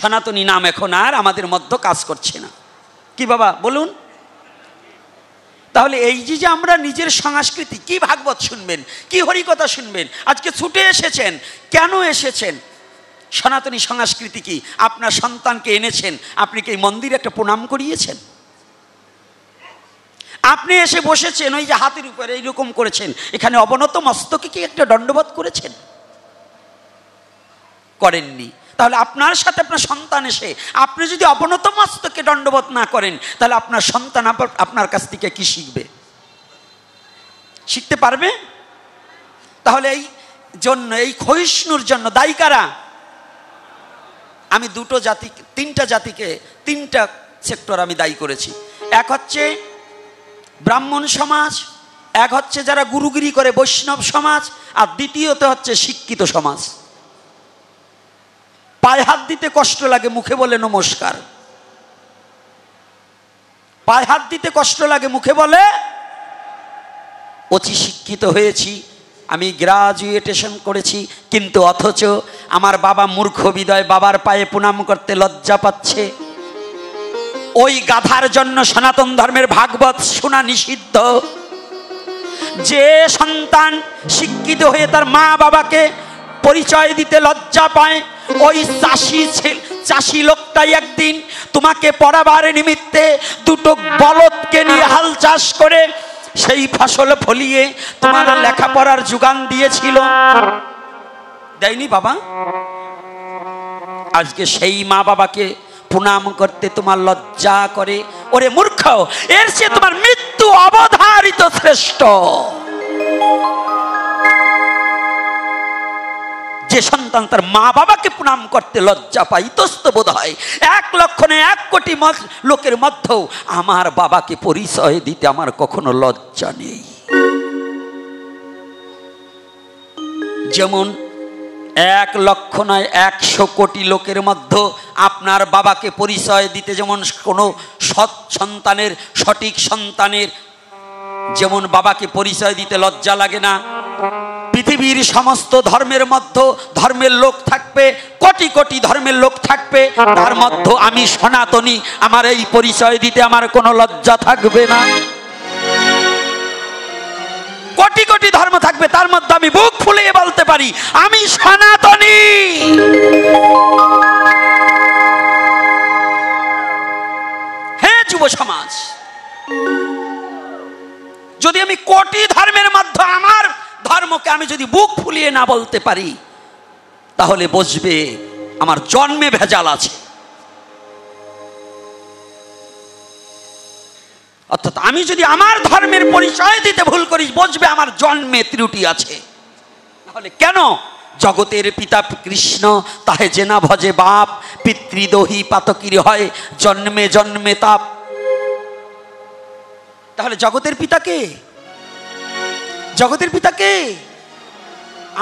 সনাতনী নাম এখন আর আমাদের মধ্যে কাজ করছে না। কি বাবা বলুন? তাহলে এই যে আমরা নিজের সংস্কৃতি, কি ভাগবত শুনবেন, কি হরিকথা শুনবেন, আজকে ছুটে এসেছেন, কেন এসেছেন? সনাতনী সংস্কৃতি কি? আপনার সন্তানকে এনেছেন, আপনি কি এই মন্দিরে একটা প্রণাম করিয়েছেন? আপনি এসে বসেছেন, ওই যে হাতের উপরে এইরকম করেছেন, এখানে অবনত মস্তকে কি একটা দণ্ডবোধ করেছেন? করেননি। তাহলে আপনার সাথে আপনার সন্তান এসে আপনি যদি অবনত মস্তকে দণ্ডবোধ না করেন, তাহলে আপনার সন্তান আপনার কাছ থেকে কি শিখবে? শিখতে পারবে? তাহলে এই জন্য, এই ক্ষয়িষ্ণুর জন্য দায়ী কারা? আমি তিনটা জাতিকে তিনটা সেক্টর আমি দায়ী করেছি। এক হচ্ছে ব্রাহ্মণ সমাজ, এক হচ্ছে যারা গুরুগিরি করে বৈষ্ণব সমাজ, আর দ্বিতীয়ত হচ্ছে শিক্ষিত সমাজ। পায়ে হাত দিতে কষ্ট লাগে, মুখে বলে নমস্কার। পায়ে হাত দিতে কষ্ট লাগে, মুখে বলে অতি শিক্ষিত হয়েছি, আমি গ্রাজুয়েটেশন করেছি, কিন্তু অথচ আমার বাবা মূর্খ বিদয়, বাবার পায়ে প্রণাম করতে লজ্জা পাচ্ছে। ওই গাধার জন্য সনাতন ধর্মের ভাগবত শোনা নিষিদ্ধ। যে সন্তান শিক্ষিত হয়ে তার মা বাবাকে পরিচয় দিতে লজ্জা পায়, ওই চাষি লোকটাই একদিন তোমাকে পড়াবার নিমিত্তে দুটো বলদকে নিয়ে হাল চাষ করে সেই ফসল ফলিয়ে তোমার লেখাপড়ার যোগান দিয়েছিল, দেয়নি বাবা? আজকে সেই মা বাবাকে প্রণাম করতে তোমার লজ্জা করে। ওরে মূর্খ, এর চেয়ে তোমার মৃত্যু অবধারিত শ্রেষ্ঠ। যে সন্তান তার মা বাবাকে প্রণাম করতে লজ্জা পায়, ইতস্ত বোধ হয়, 1,00,000,000 লোকের মধ্যেও আমার বাবাকে পরিচয় দিতে আমার কখনো লজ্জা নেই। যেমন 1,00,000,000 লোকের মধ্যে আপনার বাবাকে পরিচয় দিতে যেমন কোনো সৎ সন্তানের, সঠিক সন্তানের যেমন বাবাকে পরিচয় দিতে লজ্জা লাগে না, পৃথিবীর সমস্ত ধর্মের মধ্যে ধর্মের লোক থাকবে, কোটি কোটি ধর্মের লোক থাকবে, তার মধ্যে আমি সনাতনী, আমার এই পরিচয় দিতে আমার কোনো লজ্জা থাকবে না। কোটি কোটি ধর্ম থাকবে, তার মধ্যে আমি বুক ফুলিয়ে বলতে পারি আমি সনাতনী। হে যুব সমাজ, যদি আমি কোটি ধর্মের মধ্যে আমার ধর্মকে আমি যদি বুক ফুলিয়ে না বলতে পারি, তাহলে বুঝবে আমার জন্মে ভেজাল আছে। অর্থাৎ আমি যদি আমার ধর্মের পরিচয় দিতে ভুল করি, বুঝবে আমার জন্মে ত্রুটি আছে। তাহলে কেন? জগতের পিতা কৃষ্ণ তাহে জেনা ভজে বাপ, পিতৃদোহী পাতকির হয় জন্মে জন্মে তাপ। তাহলে জগতের পিতা কে? জগতের পিতা কে?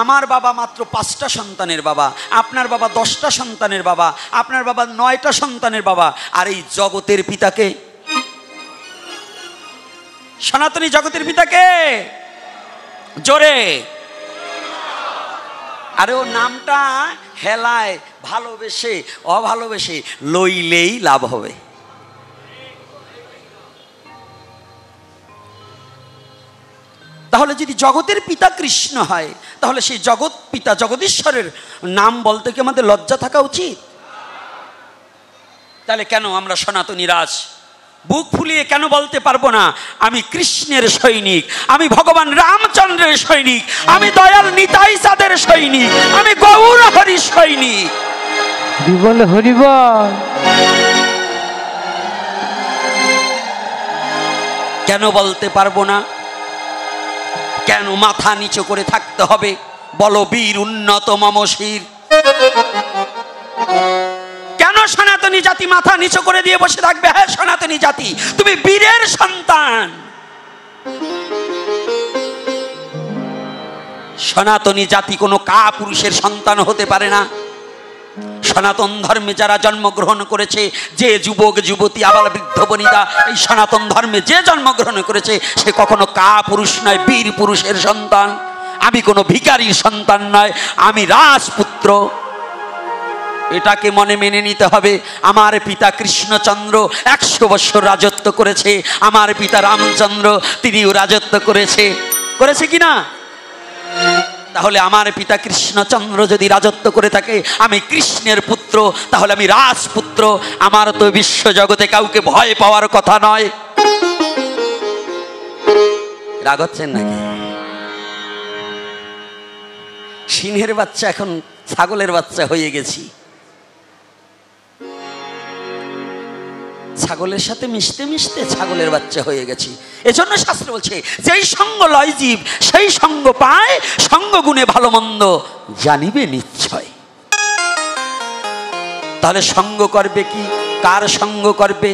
আমার বাবা মাত্র 5টা সন্তানের বাবা, আপনার বাবা 10টা সন্তানের বাবা, আপনার বাবা 9টা সন্তানের বাবা। আর এই জগতের পিতাকে, সনাতনী জগতের পিতাকে জোরে, আরে ও নামটা হেলায় ভালোবেসে অভালোবেসে লইলেই লাভ হবে। তাহলে যদি জগতের পিতা কৃষ্ণ হয়, তাহলে সেই জগৎ পিতা জগদীশ্বরের নাম বলতে কি আমাদের লজ্জা থাকা উচিত? তাহলে কেন আমরা সনাতনী রাজ বুক ফুলিয়ে কেন বলতে পারবো না আমি কৃষ্ণের সৈনিক, আমি ভগবান রামচন্দ্রের সৈনিক, আমি দয়াল নিতাই চাঁদের সৈনিক, আমি গৌর হরি সৈনিক? বল হরিবল। কেন বলতে পারবো না? কেন মাথা নিচু করে থাকতে হবে? বলো বীর উন্নত মম শির। কেন সনাতনী জাতি মাথা নিচু করে দিয়ে বসে থাকবে? হ্যাঁ সনাতনী জাতি, তুমি বীরের সন্তান। সনাতনী জাতি কোনো কাপুরুষের সন্তান হতে পারে না। সনাতন ধর্মে যারা জন্মগ্রহণ করেছে, যে যুবক যুবতী আবার বৃদ্ধ বনিতা এই সনাতন ধর্মে যে জন্মগ্রহণ করেছে, সে কখনো কাপুরুষ নয়, বীর পুরুষের সন্তান। আমি কোনো ভিখারির সন্তান নয়, আমি রাজপুত্র। এটাকে মনে মেনে নিতে হবে। আমার পিতা কৃষ্ণচন্দ্র 100 বছর রাজত্ব করেছে, আমার পিতা রামচন্দ্র তিনিও রাজত্ব করেছে কি না? তাহলে আমার পিতা কৃষ্ণচন্দ্র যদি রাজত্ব করে থাকে, আমি কৃষ্ণের পুত্র, তাহলে আমি রাজপুত্র। আমার তো বিশ্ব জগতে কাউকে ভয় পাওয়ার কথা নয়। রাগ হচ্ছেন নাকি? সিংহের বাচ্চা এখন ছাগলের বাচ্চা হয়ে গেছি। ছাগলের সাথে মিশতে মিশতে ছাগলের বাচ্চা হয়ে গেছি। এজন্য শাস্ত্র বলছে, যেই সঙ্গ লয় জীব সেই সঙ্গ পায়, সঙ্গ গুণে ভালো মন্দ জানিবে নিশ্চয়। তাহলে সঙ্গ করবে কি? কার সঙ্গ করবে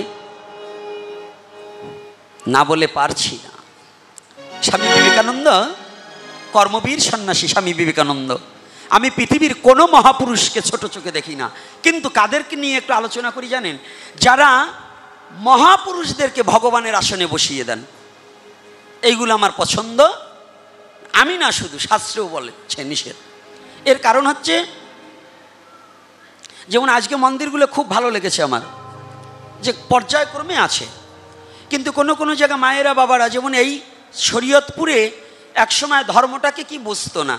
না বলে পারছি না। স্বামী বিবেকানন্দ, কর্মবীর সন্ন্যাসী স্বামী বিবেকানন্দ। আমি পৃথিবীর কোনো মহাপুরুষকে ছোট চোখে দেখি না, কিন্তু কাদেরকে নিয়ে একটু আলোচনা করি জানেন? যারা মহাপুরুষদেরকে ভগবানের আসনে বসিয়ে দেন, এইগুলো আমার পছন্দ। আমি না, শুধু শাস্ত্রেও বলেছে নিষেধ। এর কারণ হচ্ছে, যেমন আজকে মন্দিরগুলো খুব ভালো লেগেছে আমার, যে পর্যায়ক্রমে আছে, কিন্তু কোনো কোনো জায়গায় মায়েরা বাবারা, যেমন এই শরীয়তপুরে একসময় ধর্মটাকে কি বুঝতো না,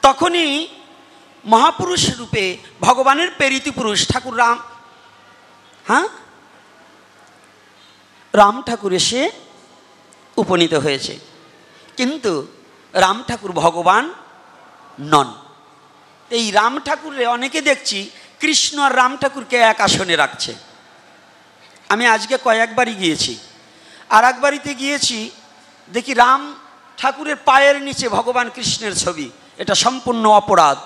তখনই মহাপুরুষ রূপে ভগবানের প্রেরিত পুরুষ ঠাকুর রাম ঠাকুর এসে উপনীত হয়েছে, কিন্তু রাম ঠাকুর ভগবান নন। এই রাম ঠাকুরে অনেকে দেখছি কৃষ্ণ আর রাম ঠাকুরকে এক আসনে রাখছে। আমি আজকে কয়েকবারই গিয়েছি, আর একবারিতে গিয়েছি দেখি রাম ঠাকুরের পায়ের নিচে ভগবান কৃষ্ণের ছবি। এটা সম্পূর্ণ অপরাধ।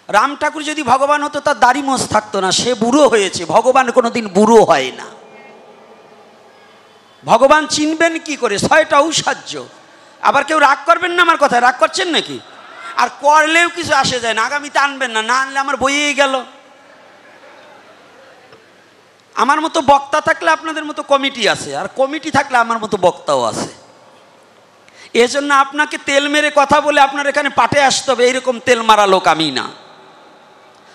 রাম ঠাকুর যদি ভগবান হতো, তার দাড়ি মোছ থাকতো না, সে বুড়ো হয়েছে। ভগবান কোনোদিন বুড়ো হয় না। ভগবান চিনবেন কি করে? 6টা ঔষাজ্য। আবার কেউ রাগ করবেন না আমার কথায়, রাগ করছেন নাকি? আর করলেও কিছু আসে যায় না, আগামীতে আনবেন না, না আনলে আমার বইয়েই গেল। আমার মতো বক্তা থাকলে আপনাদের মতো কমিটি আছে, আর কমিটি থাকলে আমার মতো বক্তাও আছে। এজন্য আপনাকে তেল মেরে কথা বলে আপনার এখানে পাঠে আসতে হবে, এইরকম তেল মারা লোক আমি না।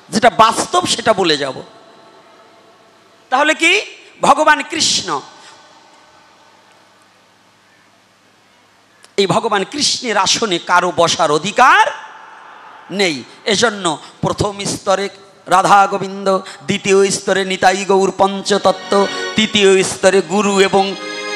যেটা বাস্তব সেটা বলে যাব। তাহলে কি? ভগবান কৃষ্ণ, এই ভগবান কৃষ্ণের আসনে কারো বসার অধিকার নেই। এজন্য প্রথম স্তরে রাধা গোবিন্দ, দ্বিতীয় স্তরে নিতাই গৌর পঞ্চতত্ত্ব, তৃতীয় স্তরে গুরু এবং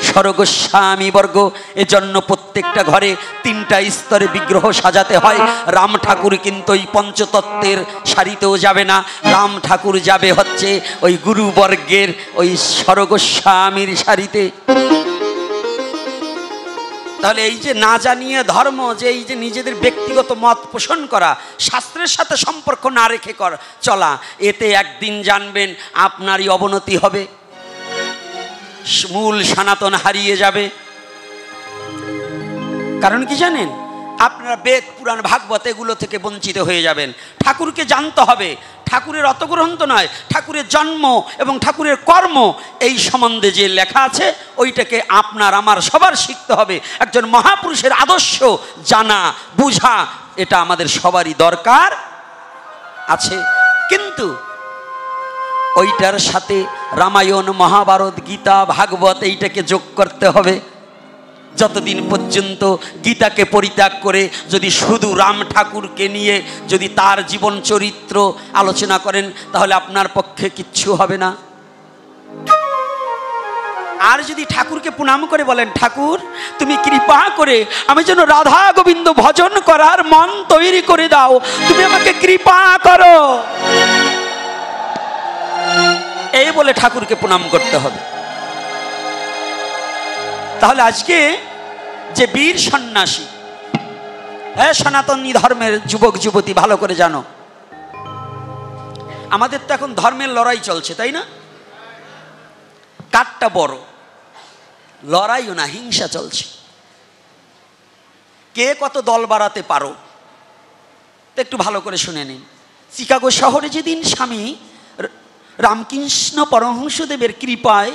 স্বর্গস্বামী বর্গ। এজন্য প্রত্যেকটা ঘরে 3টা স্তরে বিগ্রহ সাজাতে হয়। রাম ঠাকুর কিন্তু ওই পঞ্চতত্ত্বের সারিতেও যাবে না, রাম ঠাকুর যাবে হচ্ছে ওই গুরুবর্গের ওই স্বর্গস্বামীর সারিতে। তাহলে এই যে না জানিয়ে ধর্ম, যে এই যে নিজেদের ব্যক্তিগত মত পোষণ করা, শাস্ত্রের সাথে সম্পর্ক না রেখে চলা, এতে একদিন জানবেন আপনারই অবনতি হবে, মূল সনাতন হারিয়ে যাবে। কারণ কি জানেন? আপনারা বেদ পুরাণ ভাগবত এগুলো থেকে বঞ্চিত হয়ে যাবেন। ঠাকুরকে জানতে হবে। ঠাকুরের অত গ্রন্থ নয়, ঠাকুরের জন্ম এবং ঠাকুরের কর্ম এই সম্বন্ধে যে লেখা আছে ওইটাকে আপনার আমার সবার শিখতে হবে। একজন মহাপুরুষের আদর্শ জানা বুঝা এটা আমাদের সবারই দরকার আছে। কিন্তু ওইটার সাথে রামায়ণ, মহাভারত, গীতা, ভাগবত এইটাকে যোগ করতে হবে। যতদিন পর্যন্ত গীতাকে পরিত্যাগ করে যদি শুধু রাম ঠাকুরকে নিয়ে যদি তার জীবন চরিত্র আলোচনা করেন, তাহলে আপনার পক্ষে কিচ্ছু হবে না। আর যদি ঠাকুরকে প্রণাম করে বলেন, ঠাকুর তুমি কৃপা করে আমি যেন রাধা গোবিন্দ ভজন করার মন তৈরি করে দাও, তুমি আমাকে কৃপা করো, এই বলে ঠাকুরকে প্রণাম করতে হবে। তাহলে আজকে যে বীর সন্ন্যাসী, হ্যাঁ সনাতনী ধর্মের যুবক যুবতী ভালো করে জানো, আমাদের তো এখন ধর্মের লড়াই চলছে, তাই না? কারটা বড়? লড়াইও না, হিংসা চলছে। কে কত দল বাড়াতে পারো, তো একটু ভালো করে শুনে নিন। চিকাগো শহরে যেদিন স্বামী রামকৃষ্ণ পরমহংসদেবের কৃপায়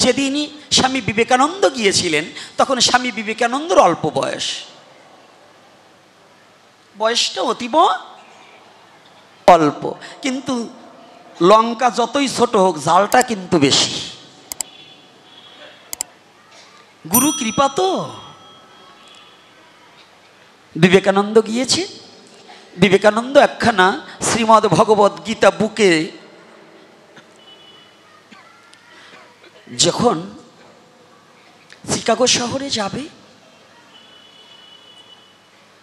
যেদিন স্বামী বিবেকানন্দ গিয়েছিলেন, তখন স্বামী বিবেকানন্দর অল্প বয়স, বয়সটা অতীব অল্প, কিন্তু লঙ্কা যতই ছোট হোক ঝালটা কিন্তু বেশি। গুরু কৃপা তো। বিবেকানন্দ গিয়েছে, বিবেকানন্দ একখানা শ্রীমদ্ ভগবদ গীতা বুকে যখন শিকাগো শহরে যাবে,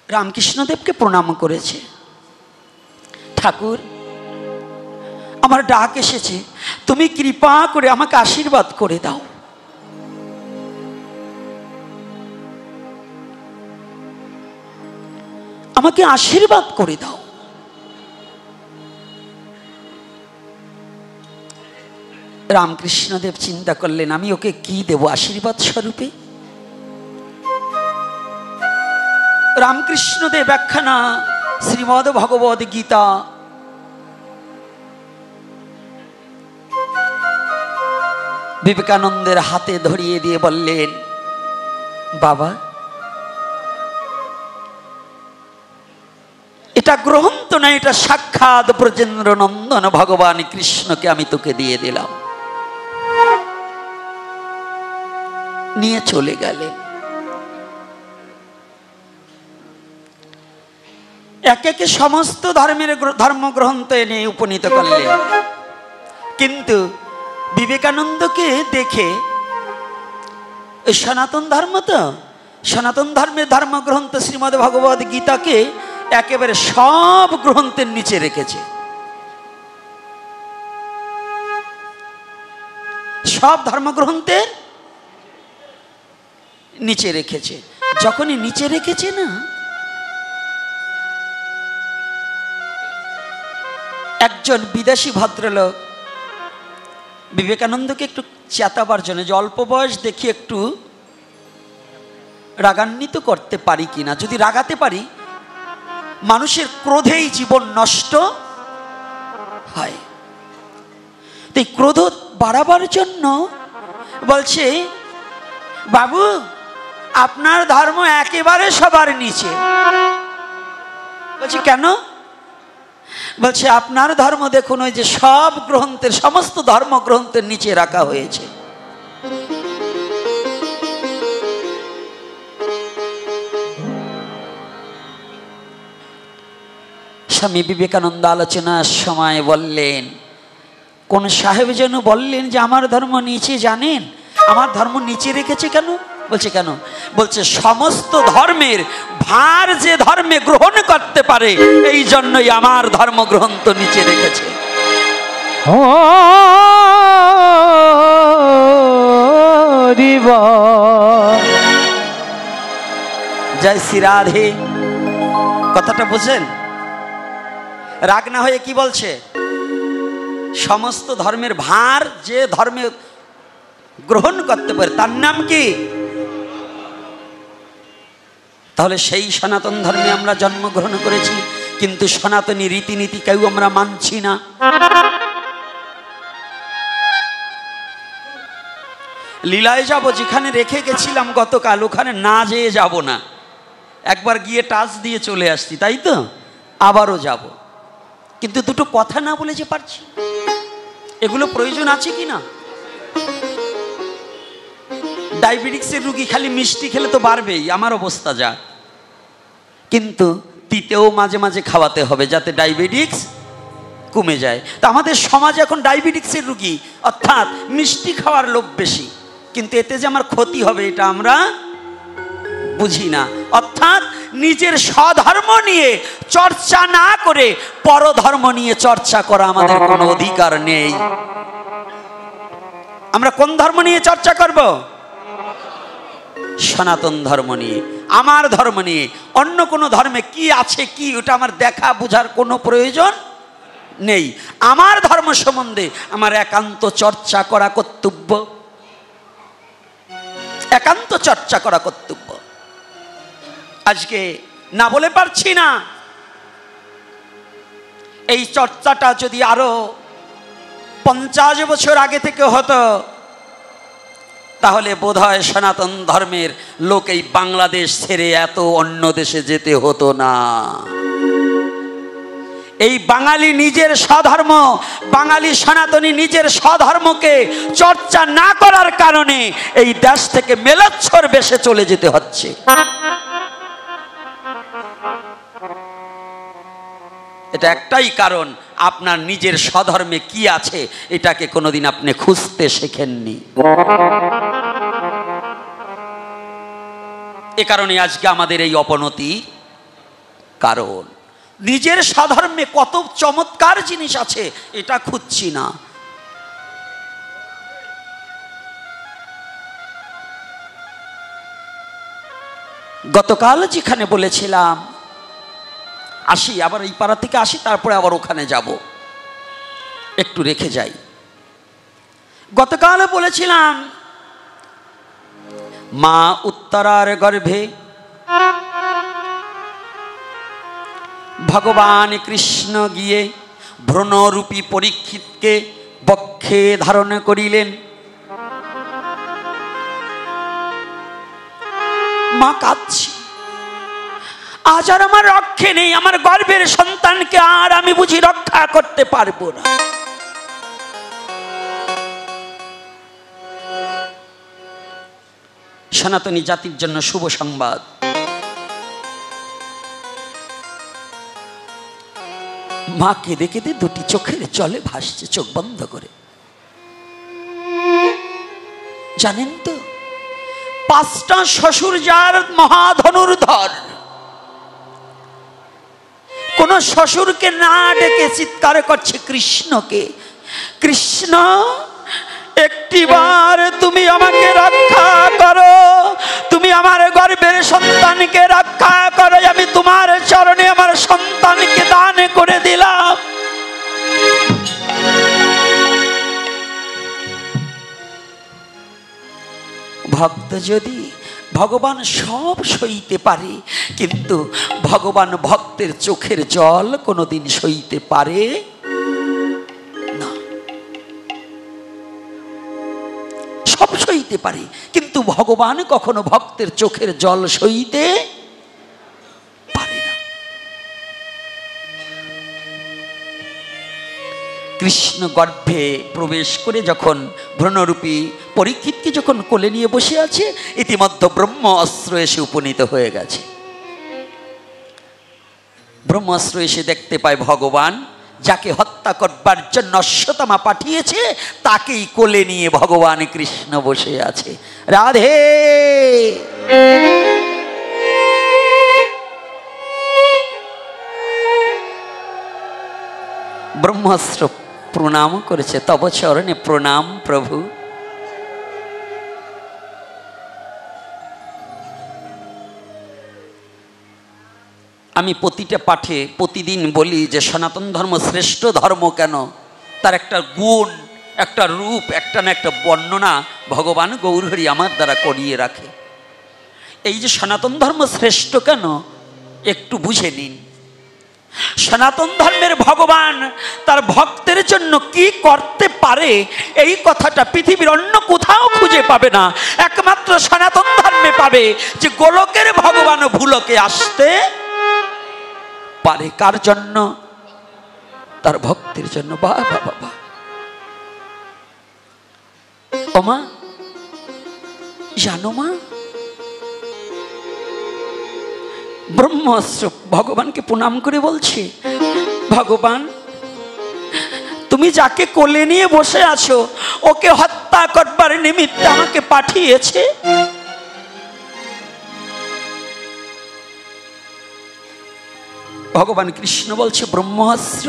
রামকৃষ্ণদেবকে প্রণাম করেছে। ঠাকুর, আমার ডাক এসেছে, তুমি কৃপা করে আমাকে আশীর্বাদ করে দাও। আমাকে আশীর্বাদ করে দাও। রামকৃষ্ণদেব চিন্তা করলেন, আমি ওকে কি দেব আশীর্বাদ স্বরূপে? রামকৃষ্ণদেব একখানা শ্রীমদ্ ভগবদ গীতা বিবেকানন্দের হাতে ধরিয়ে দিয়ে বললেন, বাবা, এটা গ্রন্থ না, এটা সাক্ষাৎ ব্রজেন্দ্র নন্দন ভগবান কৃষ্ণকে আমি তোকে দিয়ে দিলাম। নিয়ে চলে গেলেন। একে একে সমস্ত ধর্মের ধর্মগ্রন্থ এনে উপনীত করলেন, কিন্তু বিবেকানন্দকে দেখে এই সনাতন ধর্ম তো, সনাতন ধর্মের ধর্মগ্রন্থ শ্রীমদ্ ভগবদ গীতাকে একেবারে সব গ্রন্থের নিচে রেখেছে, সব ধর্মগ্রন্থের নিচে রেখেছে। যখনই নিচে রেখেছে না, একজন বিদেশি ভদ্রলোক বিবেকানন্দকে একটু চেতাবার জন্য, যে অল্প বয়স দেখি একটু রাগান্বিত করতে পারি কিনা, যদি রাগাতে পারি মানুষের ক্রোধেই জীবন নষ্ট হয়। তো এই ক্রোধ বাড়াবার জন্য বলছে, বাবু, আপনার ধর্ম একেবারে সবার নিচে। বলছি কেন? বলছে, আপনার ধর্ম দেখুন ওই যে সব গ্রন্থের, সমস্ত ধর্মগ্রন্থের নিচে রাখা হয়েছে। স্বামী বিবেকানন্দ আলোচনার সময় বললেন, কোন সাহেব যেন বললেন যে আমার ধর্ম নিচে, জানেন আমার ধর্ম নিচে রেখেছে কেন? বলছে কেন? বলছে সমস্ত ধর্মের ভার যে ধর্মে গ্রহণ করতে পারে, এই জন্যই আমার ধর্মগ্রন্থ নিচে রেখেছে। জয় শ্রী রাধে। কথাটা বুঝেন? রাগ না হয়ে কি বলছে? সমস্ত ধর্মের ভার যে ধর্মে গ্রহণ করতে পারে তার নাম কি? তাহলে সেই সনাতন ধর্মে আমরা জন্মগ্রহণ করেছি, কিন্তু সনাতনী রীতিনীতি কেউ আমরা মানছি না। লীলায় যাব, যেখানে রেখে গেছিলাম গতকাল, ওখানে না যেয়ে যাব না, একবার গিয়ে টাচ দিয়ে চলে আসছি, তাই তো আবারও যাব, কিন্তু দুটো কথা না বলে যে পারছি। এগুলো প্রয়োজন আছে কি না? ডায়াবেটিক্সের রুগী খালি মিষ্টি খেলে তো বাড়বেই, আমার অবস্থা যা, কিন্তু তিতেও মাঝে মাঝে খাওয়াতে হবে যাতে ডায়াবেটিক্স কমে যায়। তো আমাদের সমাজে এখন ডায়াবেটিক্সের রুগী, অর্থাৎ মিষ্টি খাওয়ার লোভ বেশি, কিন্তু এতে যে আমার ক্ষতি হবে এটা আমরা বুঝি না। অর্থাৎ নিজের স্বধর্ম নিয়ে চর্চা না করে পরধর্ম নিয়ে চর্চা করা আমাদের কোনো অধিকার নেই। আমরা কোন ধর্ম নিয়ে চর্চা করব? সনাতন ধর্ম নিয়ে, আমার ধর্ম নিয়ে। অন্য কোনো ধর্মে কি আছে কি ওটা আমার দেখা বোঝার কোনো প্রয়োজন নেই। আমার ধর্ম সম্বন্ধে আমার একান্ত চর্চা করা কর্তব্য, একান্ত চর্চা করা কর্তব্য। আজকে না বলে পারছি না। এই চর্চাটা যদি আরো 50 বছর আগে থেকে হতো, তাহলে বোধহয় সনাতন ধর্মের লোক এই বাংলাদেশ ছেড়ে এত অন্য দেশে যেতে হতো না। এই বাঙালি নিজের স্বধর্ম, বাঙালি সনাতনী নিজের স্বধর্মকে চর্চা না করার কারণে এই দেশ থেকে মেলাচ্ছর বেশে চলে যেতে হচ্ছে। এটা একটাই কারণ, আপনার নিজের স্বধর্মে কি আছে এটাকে কোনোদিন আপনি খুঁজতে শেখেননি। এ কারণে আজকে আমাদের এই অবনতির কারণ। নিজের স্বধর্মে কত চমৎকার জিনিস আছে এটা খুঁজছি না। গতকাল যেখানে বলেছিলাম আসি, আবার এই পাড়া থেকে আসি, তারপরে আবার ওখানে যাব, একটু রেখে যাই। গতকাল বলেছিলাম মা উত্তরার গর্ভে ভগবান কৃষ্ণ গিয়ে ভ্রণরূপী পরীক্ষিতকে বক্ষে ধারণ করিলেন। মা কাঁদছি, আজ আর আমার রক্ষে নেই, আমার গর্ভের সন্তানকে আর আমি বুঝি রক্ষা করতে পারবো না। সনাতনী জাতির জন্য শুভ সংবাদ, মা কেঁদে কেঁদে দুটি চোখের জলে ভাসছে, চোখ বন্ধ করে। জানেন তো, 5টা শ্বশুর যার মহাধনুর্ধর, কোন শ্বশুরকে না ডেকে চিৎকার করছে কৃষ্ণকে, কৃষ্ণ একটিবার তুমি আমাকে রক্ষা করো, তুমি আমার গর্ভের সন্তানকে রক্ষা করো, আমি তোমার চরণে আমার সন্তানকে দান করে দিলাম। ভক্ত যদি, ভগবান সব সইতে পারে, কিন্তু ভগবান ভক্তের চোখের জল কোনোদিন সইতে পারে না। সব সইতে পারে, কিন্তু ভগবান কখনো ভক্তের চোখের জল সইতে পারে না। কৃষ্ণ গর্ভে প্রবেশ করে যখন ভ্রণরূপী পরীক্ষিতকে যখন কোলে নিয়ে বসে আছে, ইতিমধ্যে ব্রহ্মাস্ত্র এসে উপনীত হয়ে গেছে। ব্রহ্মাস্ত্র এসে দেখতে পায় ভগবান যাকে হত্যা করবার জন্য অশ্বত্থামা পাঠিয়েছে তাকেই কোলে নিয়ে ভগবান কৃষ্ণ বসে আছে। রাধে ব্রহ্মাস্ত্র প্রণাম করেছে, তব চরণে প্রণাম প্রভু। আমি প্রতিটা পাঠে প্রতিদিন বলি যে সনাতন ধর্ম শ্রেষ্ঠ ধর্ম কেন, তার একটা গুণ, একটা রূপ, একটা না একটা বর্ণনা ভগবান গৌরহরি আমার দ্বারা করিয়ে রাখে। এই যে সনাতন ধর্ম শ্রেষ্ঠ কেন একটু বুঝে নিন। সনাতন ধর্মের ভগবান তার ভক্তের জন্য কি করতে পারে এই কথাটা পৃথিবীর অন্য কোথাও খুঁজে পাবে না, একমাত্র সনাতন ধর্মে পাবে যে গোলকের ভগবান ভুলকে আসতে পারে। কার জন্য? তার ভক্তের জন্য। বাবা বাবা, ও মা জানো মা, ব্রহ্মাস্ত্র ভগবানকে প্রণাম করে বলছে, ভগবান তুমি যাকে কোলে নিয়ে বসে আছো ওকে হত্যা করবার নিমিত্তে আমাকে পাঠিয়েছে। ভগবান কৃষ্ণ বলছে, ব্রহ্মাস্ত্র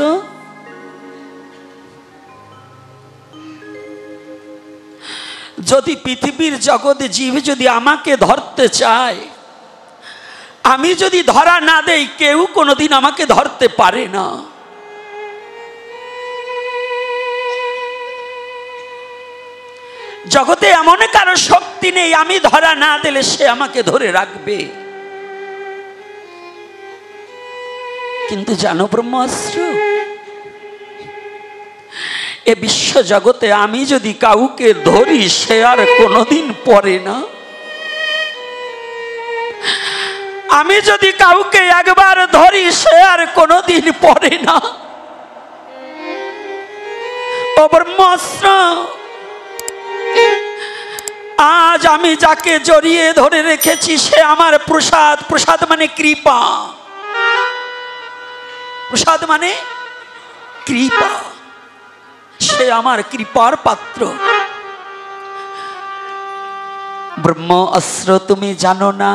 যদি পৃথিবীর জগতে জীব যদি আমাকে ধরতে চায়, আমি যদি ধরা না দেই কেউ কোনোদিন আমাকে ধরতে পারে না। জগতে এমন কারো শক্তি নেই আমি ধরা না দিলে সে আমাকে ধরে রাখবে। কিন্তু জানো ব্রহ্মাস্ত্র, এ বিশ্ব জগতে আমি যদি কাউকে ধরি সে আর কোনোদিন পড়ে না। আমি যদি কাউকে একবার ধরি সে আর কোনোদিন পড়ে না। ও ব্রহ্মাস্ত্র, আজ আমি যাকে জড়িয়ে ধরে রেখেছি সে আমার প্রসাদ। প্রসাদ মানে কৃপা, প্রসাদ মানে কৃপা, সে আমার কৃপার পাত্র। ব্রহ্ম অস্ত্র, তুমি জানো না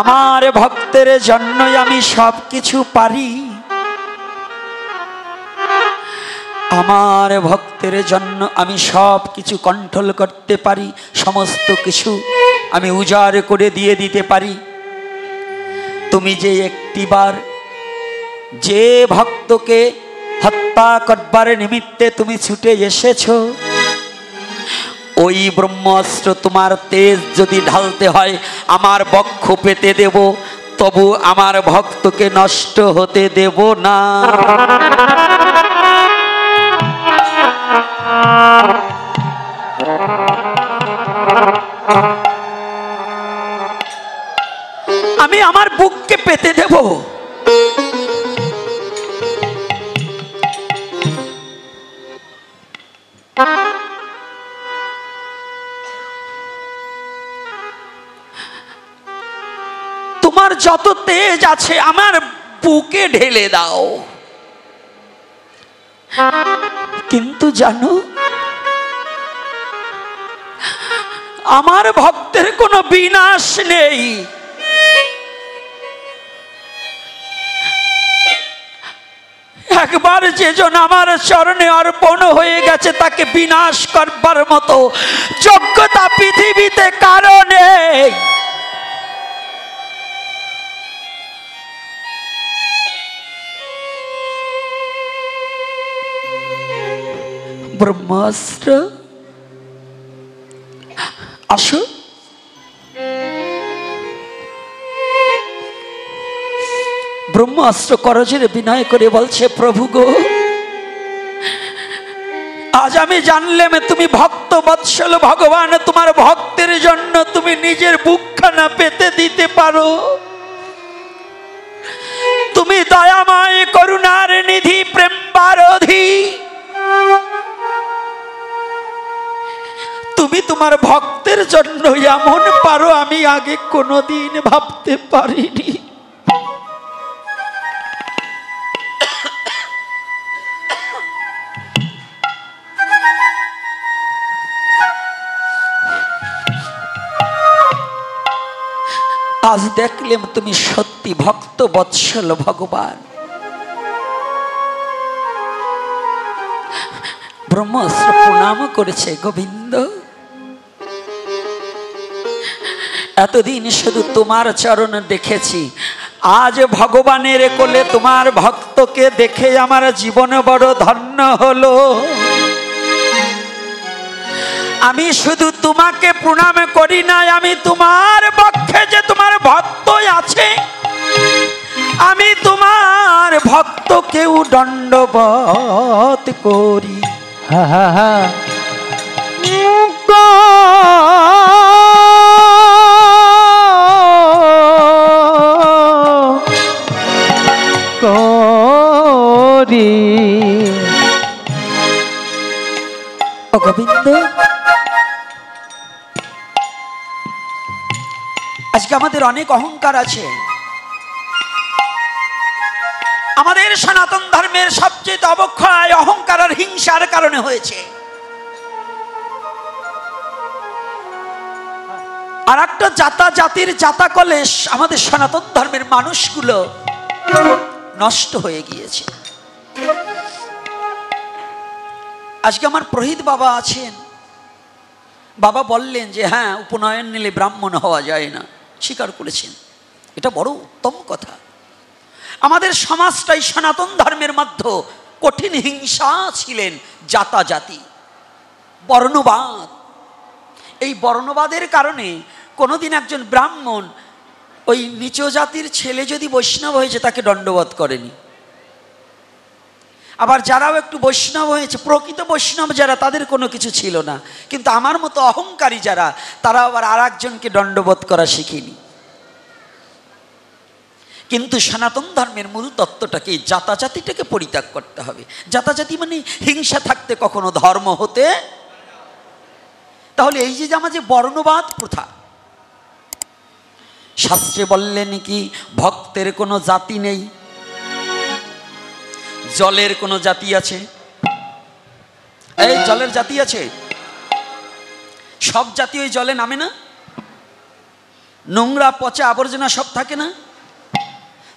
আমার ভক্তের জন্যই আমি সব কিছু পারি। আমার ভক্তের জন্য আমি সব কিছু কন্ট্রোল করতে পারি, সমস্ত কিছু আমি উজাড় করে দিয়ে দিতে পারি। তুমি যে একটিবার যে ভক্তকে হত্যা করবার নিমিত্তে তুমি ছুটে এসেছো, ওই ব্রহ্মাস্ত্র তোমার তেজ যদি ঢালতে হয় আমার বক্ষ পেতে দেব, তবু আমার ভক্তকে নষ্ট হতে দেব না। আমি আমার বুককে পেতে দেব। তোমার যত তেজ আছে আমার বুকে ঢেলে দাও। কিন্তু জানো, আমার ভক্তের কোনো বিনাশ নেই। একবার যেজন আমার চরণে অর্পণ হয়ে গেছে তাকে বিনাশ করবার মতো যোগ্যতা পৃথিবীতে কারো নেই। ব্রহ্মাস্ত্র, আসো। ব্রহ্মাস্ত্র করজোড়ে বিনয় করে বলছে, প্রভু গো, আজ আমি জানলাম তুমি ভক্ত বৎসল ভগবান। তোমার ভক্তের জন্য তুমি নিজের বুকখানা পেতে দিতে পারো। তুমি দয়াময়, করুণার নিধি, প্রেম বারধি। তুমি তোমার ভক্তের জন্য এমন পারো আমি আগে কোনোদিন ভাবতে পারিনি। আজ দেখলাম তুমি সত্যি ভক্ত বৎসল ভগবান। ব্রহ্মাস্ত্র প্রণাম করেছে, গোবিন্দ, এতদিন শুধু তোমার চরণ দেখেছি, আজ ভগবানের কোলে তোমার ভক্তকে দেখে আমার জীবন বড় ধন্য হলো। আমি শুধু তোমাকে প্রণাম করি নাই, আমি তোমার পক্ষে যে তোমার ভক্ত আছে আমি তোমার ভক্তকেও দণ্ডবত করি। হা হা হা করি। ও গোবিন্দ, আজকে আমাদের অনেক অহংকার আছে। আমাদের সনাতন ধর্মের সবচেয়ে অবক্ষয় অহংকার আর হিংসার কারণে হয়েছে। আর একটা জাতির জাতা কলেশ আমাদের সনাতন ধর্মের মানুষগুলো নষ্ট হয়ে গিয়েছে। আজকে আমার প্রহিত বাবা আছেন, বাবা বললেন যে হ্যাঁ, উপনয়ন নিলে ব্রাহ্মণ হওয়া যায় না, স্বীকার করেছেন। এটা বড় উত্তম কথা। আমাদের সমাজটাই সনাতন ধর্মের মধ্যে কঠিন হিংসা ছিলেন, জাতি, বর্ণবাদ। এই বর্ণবাদের কারণে কোনোদিন একজন ব্রাহ্মণ ওই নিচ জাতির ছেলে যদি বৈষ্ণব হয়েছে তাকে দণ্ডবধ করেনি। আবার যারাও একটু বৈষ্ণব হয়েছে, প্রকৃত বৈষ্ণব যারা, তাদের কোনো কিছু ছিল না। কিন্তু আমার মতো অহংকারী যারা, তারা আবার আর একজনকে দণ্ডবধ করা শিখিনি। কিন্তু সনাতন ধর্মের মূল তত্ত্বটাকে, জাতাজাতিটাকে পরিত্যাগ করতে হবে। জাতাজাতি মানে হিংসা থাকতে কখনো ধর্ম হতে। তাহলে এই যে আমাদের বর্ণবাদ প্রথা, শাস্ত্রে বললেন কি ভক্তের কোনো জাতি নেই, জলের কোনো জাতি আছে? এই জলের জাতি আছে? সব জাতি ওই জলে নামে না? নোংরা পচা আবর্জনা সব থাকে না?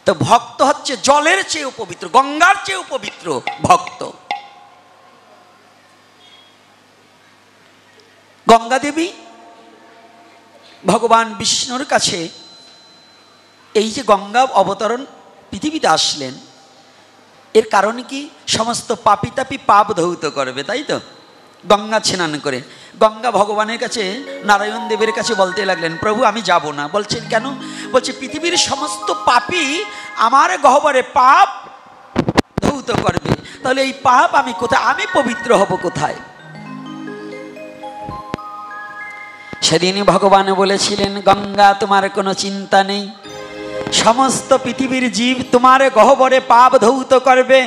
তো ভক্ত হচ্ছে জলের চেয়েও পবিত্র, গঙ্গার চেয়েও পবিত্র ভক্ত। গঙ্গা দেবী ভগবান বিষ্ণুর কাছে এই যে গঙ্গা অবতরণ পৃথিবীতে আসলেন, এর কারণ কি? সমস্ত পাপী তাপী পাপ ধৌত করবে, তাই তো গঙ্গা স্নান করে। গঙ্গা ভগবানের কাছে, নারায়ণ দেবের কাছে বলতে লাগলেন, প্রভু আমি যাব না। বলছেন কেন? বলছে পৃথিবীর সমস্ত পাপী আমার গহ্বরে পাপ ধৌত করবে, তাহলে এই পাপ আমি কোথায়, আমি পবিত্র হব কোথায়? সেদিনই ভগবান বলেছিলেন, গঙ্গা তোমার কোনো চিন্তা নেই, সমস্ত পৃথিবীর জীব তোমার গহ্বরে পাপ ধৌত করবে।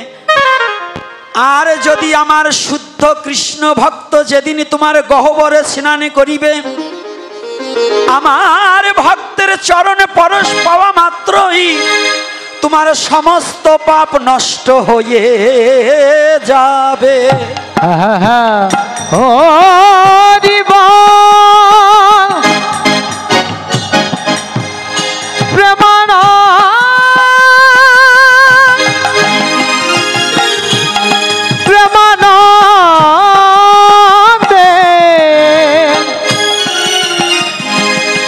আর যদি আমার শুদ্ধ কৃষ্ণ ভক্ত যেদিন তোমার গহ্বরে স্নান করিবে, আমার ভক্তের চরণে পরশ পাওয়া মাত্রই তোমার সমস্ত পাপ নষ্ট হয়ে যাবে।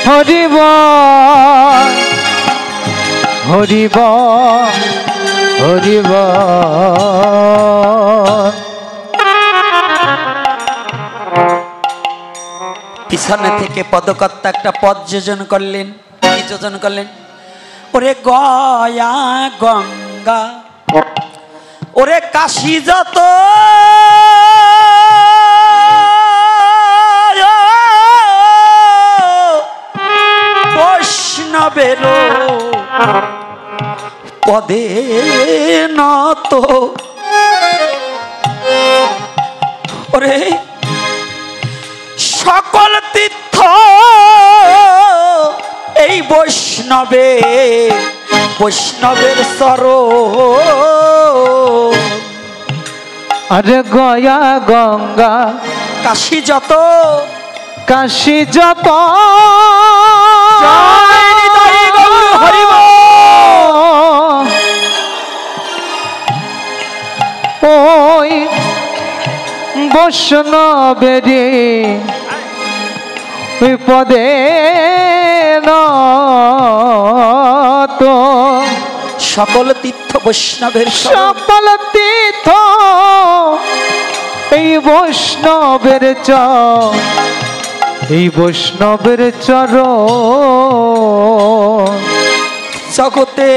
হরিব হরিব হরিব। পিছনে থেকে পদকর্তা একটা পদ যোজন করলেন। কি যোজন করলেন? ওরে গয়া গঙ্গা, ওরে কাশী যত বৈষ্ণবের পদে নত, ওরে সকল তীর্থ এই বৈষ্ণবের চরণ। আরে গয়া গঙ্গা কাশী যত, কাশী যত হরিব, ওই বৈষ্ণবেরি ওই পদে নত। সকল তীর্থ বৈষ্ণবের, সকল তীর্থ এই বৈষ্ণবের এই বৈষ্ণবের চরণ। জগতে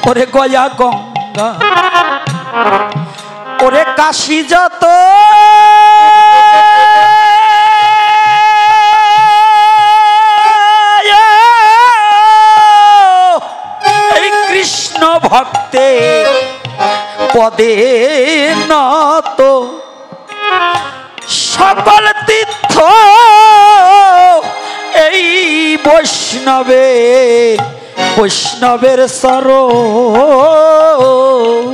ওরে গয়া গঙ্গা, ওরে কাশী যত এই কৃষ্ণ ভক্তে পদে নত, সকল তীর্থ এই বৈষ্ণবের চরণ।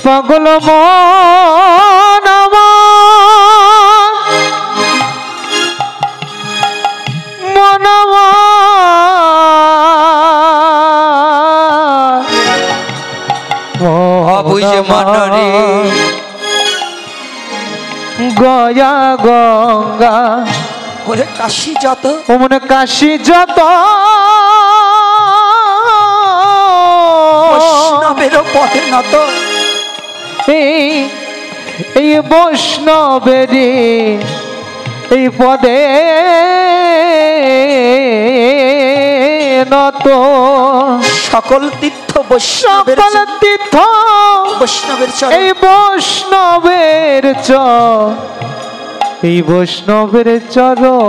পাগল মন অবুঝ মনরে গয়া গঙ্গা, ওরে কাশী যত, ওমনে কাশী যত বৈষ্ণবের পদে নত। এই বৈষ্ণবেরি এই পদে নত, সকল তীর্থ বৈষ্ণবের, সকল তীর্থ বৈষ্ণবের এই বৈষ্ণবের এই বৈষ্ণবের চরণ।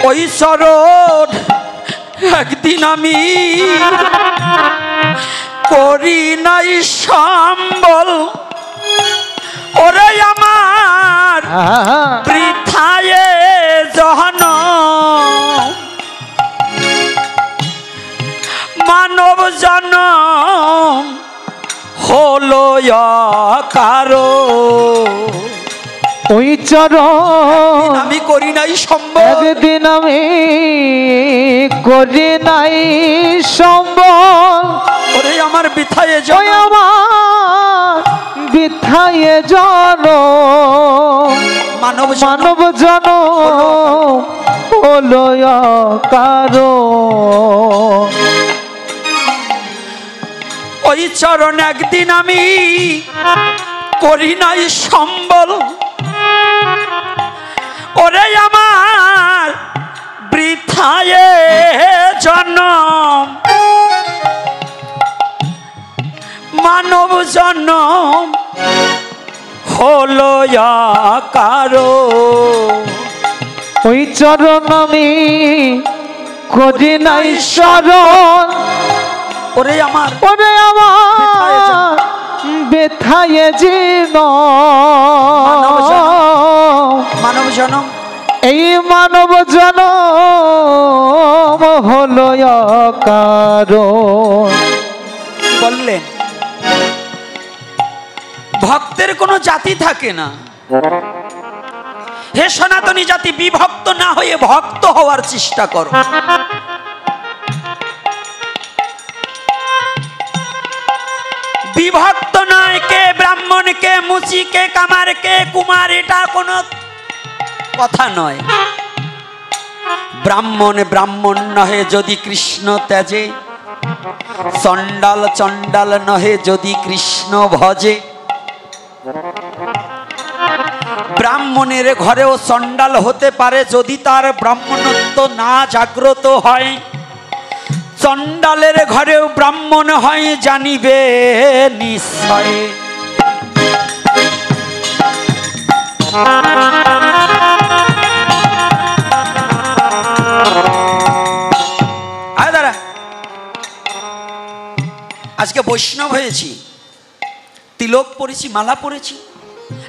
ওই চরণ একদিন আমি করি নাই সম্বল, ওরে আমার বৃথায় জনম, মানব জনম হলো কারো। ওই চরণ আমি করি নাই সম্ভব, একদিন আমি করি নাই সম্ভব, ওরে আমার বৃথায় ওই জনম, আমার বৃথায় জনম, মানব মানব জনম হলো কারো। ওই চরণ একদিন আমি করি নাই সম্বল, ওরে আমার বৃথায় জনম, মানব জনম হলো কারো। ওই চরণ আমি করি নাই শরণ, ওরে আমার বেথায় জীর্ণ, মানব জনম, এই মানব জনম হলো কারো। বললেন ভক্তের কোনো জাতি থাকে না। হে সনাতনী জাতি, বিভক্ত না হয়ে ভক্ত হওয়ার চেষ্টা করো। বিভক্ত নয়, কে ব্রাহ্মণ, কে মুচি, কে কামার, কে কুমার, এটা কোনো কথা নয়। ব্রাহ্মণ ব্রাহ্মণ নহে যদি কৃষ্ণ ত্যাজে, চণ্ডাল চণ্ডাল নহে যদি কৃষ্ণ ভজে। ব্রাহ্মণের ঘরেও চণ্ডাল হতে পারে যদি তার ব্রাহ্মণত্ব না জাগ্রত হয়। চণ্ডালের ঘরেও ব্রাহ্মণ হয় জানিবে নিশ্চয়। আজকে বৈষ্ণব হয়েছি, তিলক পরেছি, মালা পরেছি,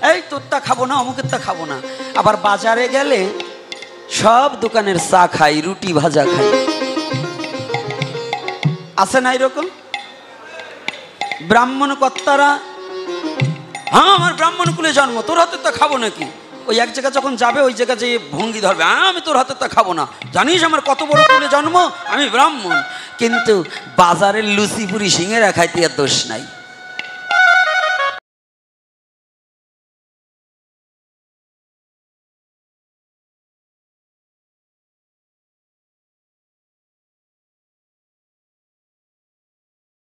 এই তোরটা খাবো না, অমুকেরটা খাবো না। আবার বাজারে গেলে সব দোকানের চা খাই, রুটি ভাজা খাই। আছে না এরকম? ব্রাহ্মণ কর্তারা, হ্যাঁ আমার ব্রাহ্মণ কুলে জন্ম, তোর হাতের তা খাবো নাকি? ওই এক জায়গা যখন যাবে ওই জায়গা যে ভঙ্গি ধরবে, হ্যাঁ আমি তোর হাতের তা খাবো না, জানিস আমার কত বড় কুলে জন্ম, আমি ব্রাহ্মণ। কিন্তু বাজারের লুচি পুরি সিঙেরা খাইতে আর দোষ নাই।